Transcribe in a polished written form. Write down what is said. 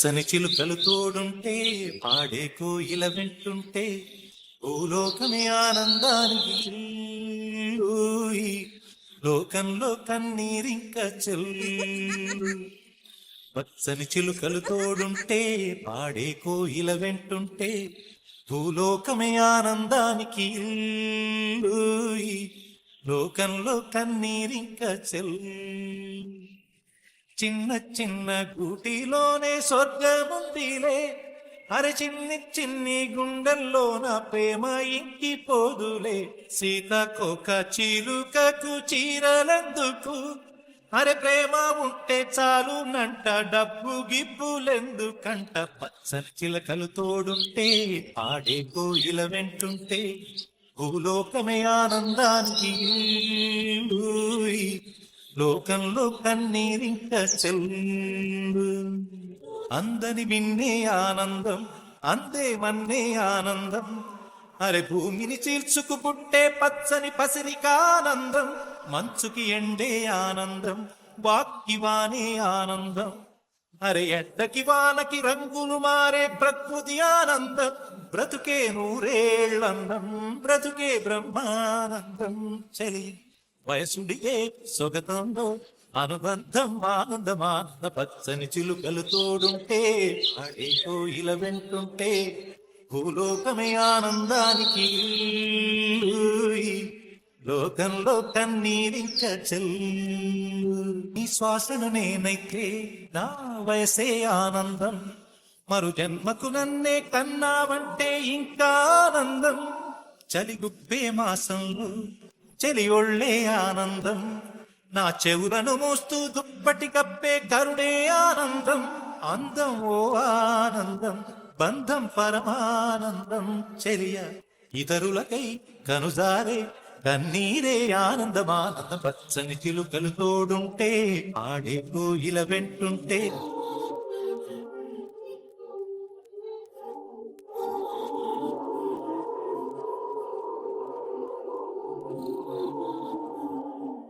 పచ్చని చిలుకలు తోడుంటే పాడే కోయిల వింటుంటే భూలోకమే ఆనందానికి ఊయి. లోకంలో కన్నీరింక చెల్లు. పచ్చని చిలుకలు తోడుంటే పాడే కోయిల వెంటుంటే భూలోకమే ఆనందానికి ఊయి. లోకంలో కన్నీరింక చెల్లు. చిన్న చిన్న గూటిలోనే స్వర్గముందిలే. అరే చిన్ని చిన్ని గుండెల్లోన ప్రేమ ఇంకిపోదులే. సీతకొక చిలుకకు చీరలెందుకు, అరే ప్రేమ ఉంటే చాలునంట, డబ్బు గిబ్బులెందుకంట. పచ్చని చిలకలు తోడుంటే పాడే కోయిల వెంటుంటే భూలోకమే ఆనందానికి ఊయి. లోకంలో కన్నీరింక చెల్లు. అందని విన్నే ఆనందం, అందే మన్నే ఆనందం. అరే భూమిని చీల్చుకు పుట్టే పచ్చని పసిరికానందం. మంచుకి ఎండే ఆనందం, వాక్కి వానే ఆనందం. అరే ఎడ్డకి వానకి రంగులు మారే ప్రకృతి ఆనందం. బ్రతుకే నూరేళ్ళందం, బ్రతుకే బ్రహ్మానందం. చెలి వయసుడిగే సొగతంలో అనుబంధం ఆనందమానంద. పచ్చని చిలుకలు తోడుంటే అడే కోయిల వెంటుంటే భూలోకమే ఆనందానికి ఊయి. లోకంలో కన్నీరింక చెల్లు. నీ శ్వాసను నేనైతే నా వయసే ఆనందం. మరు జన్మకు నన్నే కన్నావంటే ఇంకా ఆనందం. చలిగుప్పే మాసంలో చెలి ఒళ్ళే ఆనందం. నా చెవులను మోస్తూ దుప్పటి కప్పే కరుడే ఆనందం. అందం ఓ ఆనందం, బంధం పరమానందం. చెలియ ఇతరులకై కనుజారే కన్నీరే ఆనందమానందం. పచ్చని చిలుకలు తోడుంటే ఆడే కోయిల వెంటుంటే